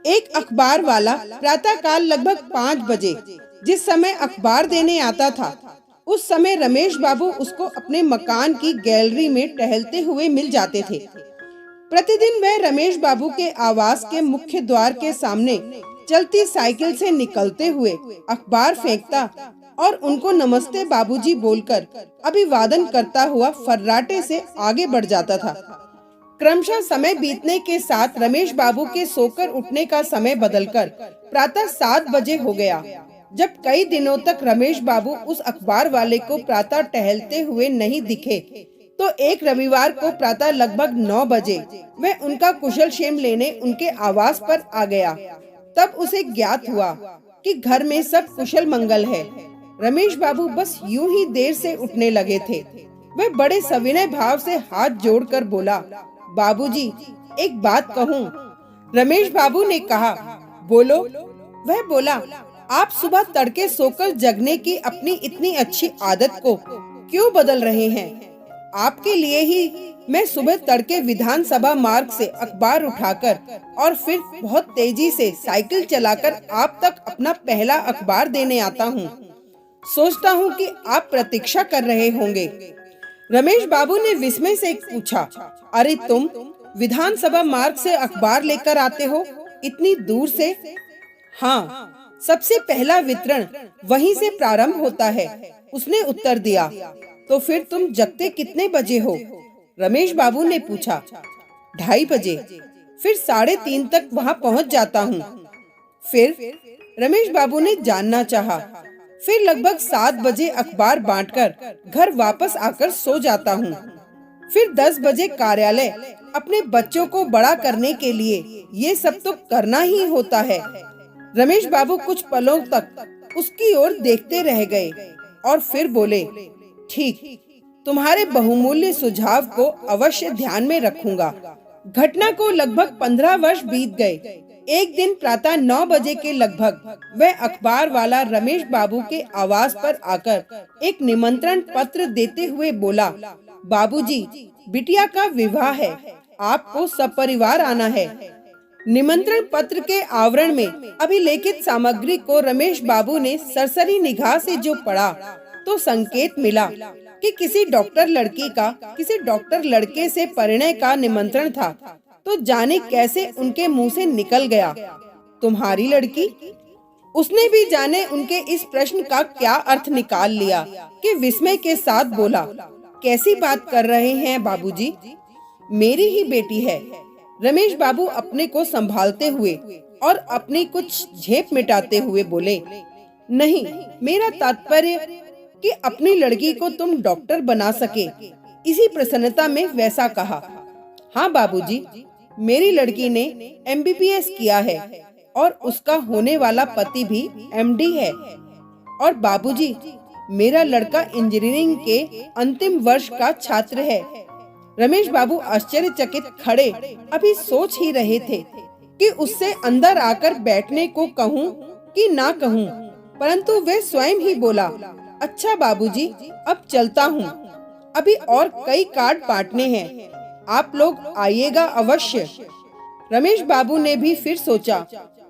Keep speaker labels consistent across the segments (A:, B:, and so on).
A: एक अखबार वाला प्रातःकाल लगभग 5 बजे जिस समय अखबार देने आता था, उस समय रमेश बाबू उसको अपने मकान की गैलरी में टहलते हुए मिल जाते थे। प्रतिदिन वह रमेश बाबू के आवास के मुख्य द्वार के सामने चलती साइकिल से निकलते हुए अखबार फेंकता और उनको नमस्ते बाबूजी बोलकर अभिवादन करता हुआ फर्राटे से आगे बढ़ जाता था। क्रमशः समय बीतने के साथ रमेश बाबू के सोकर उठने का समय बदलकर प्रातः 7 बजे हो गया। जब कई दिनों तक रमेश बाबू उस अखबार वाले को प्रातः टहलते हुए नहीं दिखे, तो एक रविवार को प्रातः लगभग 9 बजे वह उनका कुशल क्षेम लेने उनके आवास पर आ गया। तब उसे ज्ञात हुआ कि घर में सब कुशल मंगल है। रमेश बाबू बस यूं ही देर से उठने लगे थे। वह बड़े सविनय भाव से हाथ जोड़कर बोला, बाबूजी, एक बात कहूँ। रमेश बाबू ने कहा, बोलो। वह बोला, आप सुबह तड़के सोकर जगने की अपनी इतनी अच्छी आदत को क्यों बदल रहे हैं? आपके लिए ही मैं सुबह तड़के विधानसभा मार्ग से अखबार उठाकर और फिर बहुत तेजी से साइकिल चलाकर आप तक अपना पहला अखबार देने आता हूँ। सोचता हूँ कि आप प्रतीक्षा कर रहे होंगे। रमेश बाबू ने विस्मय से पूछा, अरे तुम विधानसभा मार्ग से अखबार लेकर आते हो इतनी दूर से? हाँ, सबसे पहला वितरण वहीं से प्रारंभ होता है, उसने उत्तर दिया। तो फिर तुम जगते कितने बजे हो? रमेश बाबू ने पूछा। 2:30 बजे। फिर 3:30 तक वहाँ पहुँच जाता हूँ। फिर रमेश बाबू ने जानना चाहा। फिर लगभग 7 बजे अखबार बांटकर घर वापस आकर सो जाता हूँ। फिर 10 बजे कार्यालय, अपने बच्चों को बड़ा करने के लिए ये सब तो करना ही होता है। रमेश बाबू कुछ पलों तक उसकी ओर देखते रह गए और फिर बोले, ठीक, तुम्हारे बहुमूल्य सुझाव को अवश्य ध्यान में रखूंगा। घटना को लगभग 15 वर्ष बीत गए। एक दिन प्रातः 9 बजे के लगभग वह अखबार वाला रमेश बाबू के आवास पर आकर एक निमंत्रण पत्र देते हुए बोला, बाबूजी, बिटिया का विवाह है, आपको सपरिवार आना है। निमंत्रण पत्र के आवरण में अभिलेखित सामग्री को रमेश बाबू ने सरसरी निगाह से जो पढ़ा, तो संकेत मिला कि किसी डॉक्टर लड़की का किसी डॉक्टर लड़के से परिणय का निमंत्रण था। तो जाने कैसे उनके मुंह से निकल गया, तुम्हारी लड़की? उसने भी जाने उनके इस प्रश्न का क्या अर्थ निकाल लिया कि विस्मय के साथ बोला, कैसी बात कर रहे हैं बाबूजी? मेरी ही बेटी है। रमेश बाबू अपने को संभालते हुए और अपनी कुछ झेप मिटाते हुए बोले, नहीं, मेरा तात्पर्य कि अपनी लड़की को तुम डॉक्टर बना सके, इसी प्रसन्नता में वैसा कहा। हाँ बाबूजी, मेरी लड़की ने MBBS किया है और उसका होने वाला पति भी MD है। और बाबूजी, मेरा लड़का इंजीनियरिंग के अंतिम वर्ष का छात्र है। रमेश बाबू आश्चर्यचकित खड़े अभी सोच ही रहे थे कि उससे अंदर आकर बैठने को कहूँ कि ना कहूँ, परंतु वे स्वयं ही बोला, अच्छा बाबूजी, अब चलता हूँ, अभी और कई कार्ड बांटने हैं, आप लोग आइएगा अवश्य। रमेश बाबू ने भी फिर सोचा,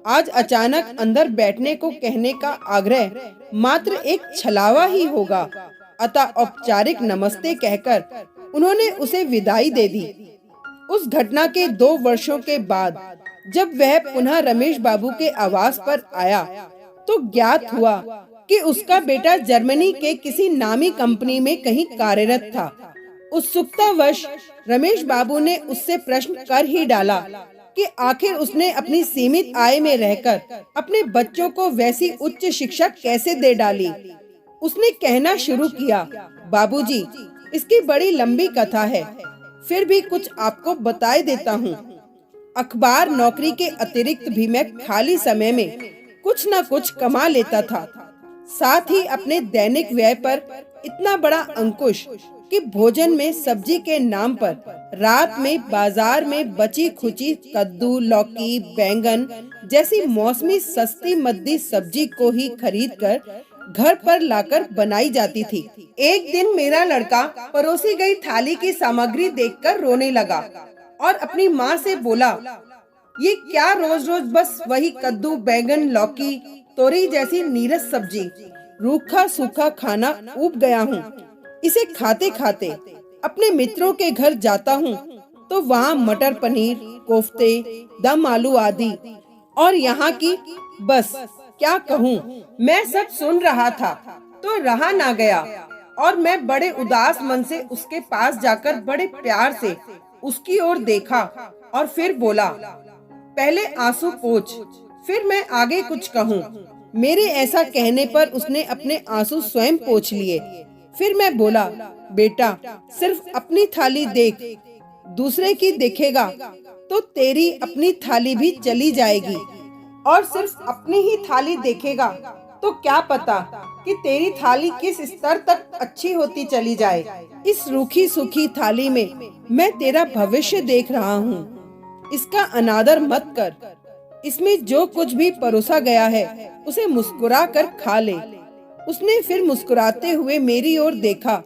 A: आज अचानक अंदर बैठने को कहने का आग्रह मात्र एक छलावा ही होगा, अतः औपचारिक नमस्ते कहकर उन्होंने उसे विदाई दे दी। उस घटना के 2 वर्षों के बाद जब वह पुनः रमेश बाबू के आवास पर आया, तो ज्ञात हुआ कि उसका बेटा जर्मनी के किसी नामी कंपनी में कहीं कार्यरत था। उत्सुकतावश रमेश बाबू ने उससे प्रश्न कर ही डाला कि आखिर उसने अपनी सीमित आय में रहकर अपने बच्चों को वैसी उच्च शिक्षा कैसे दे डाली। उसने कहना शुरू किया, बाबूजी, इसकी बड़ी लंबी कथा है, फिर भी कुछ आपको बताए देता हूँ। अखबार नौकरी के अतिरिक्त भी मैं खाली समय में कुछ न कुछ कमा लेता था। साथ ही अपने दैनिक व्यय पर इतना बड़ा अंकुश कि भोजन में सब्जी के नाम पर रात में बाजार में बची खुची कद्दू, लौकी, बैंगन जैसी मौसमी सस्ती मद्दी सब्जी को ही खरीदकर घर पर लाकर बनाई जाती थी। एक दिन मेरा लड़का परोसी गई थाली की सामग्री देखकर रोने लगा और अपनी माँ से बोला, ये क्या रोज रोज बस वही कद्दू, बैगन, लौकी, तोरई जैसी नीरस सब्जी, रूखा सूखा खाना ऊब गया हूँ। इसे खाते खाते अपने मित्रों के घर जाता हूँ तो वहाँ मटर पनीर, कोफ्ते, दम आलू आदि, और यहाँ की बस क्या कहूँ। मैं सब सुन रहा था तो रहा ना गया और मैं बड़े उदास मन से उसके पास जाकर बड़े प्यार से उसकी ओर देखा और फिर बोला, पहले आंसू पोंछ, फिर मैं आगे कुछ कहूँ। मेरे ऐसा कहने पर उसने अपने आंसू स्वयं पोंछ लिए। फिर मैं बोला, बेटा सिर्फ अपनी थाली देख, दूसरे की देखेगा तो तेरी अपनी थाली भी चली जाएगी, और सिर्फ अपनी ही थाली देखेगा तो क्या पता कि तेरी थाली किस स्तर तक अच्छी होती चली जाए। इस रूखी सूखी थाली में मैं तेरा भविष्य देख रहा हूँ। इसका अनादर मत कर। इसमें जो कुछ भी परोसा गया है उसे मुस्कुरा कर खा ले। उसने फिर मुस्कुराते हुए मेरी ओर देखा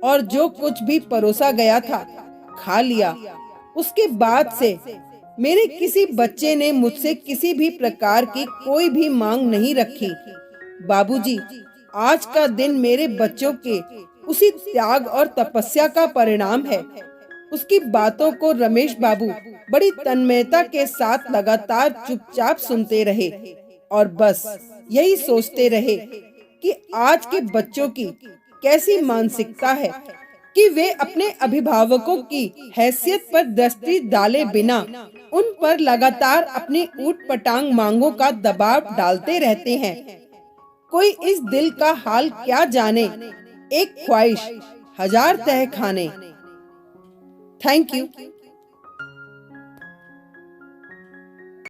A: और जो कुछ भी परोसा गया था खा लिया। उसके बाद से मेरे किसी बच्चे ने मुझसे किसी भी प्रकार की कोई भी मांग नहीं रखी। बाबूजी, आज का दिन मेरे बच्चों के उसी त्याग और तपस्या का परिणाम है। उसकी बातों को रमेश बाबू बड़ी तन्मयता के साथ लगातार चुपचाप सुनते रहे और बस यही सोचते रहे कि आज के बच्चों की कैसी मानसिकता है कि वे अपने अभिभावकों की हैसियत पर दृष्टि डाले बिना उन पर लगातार अपनी ऊट पटांग मांगों का दबाव डालते रहते हैं। कोई इस दिल का हाल क्या जाने, एक ख्वाहिश हजार तह खाने। Thank you.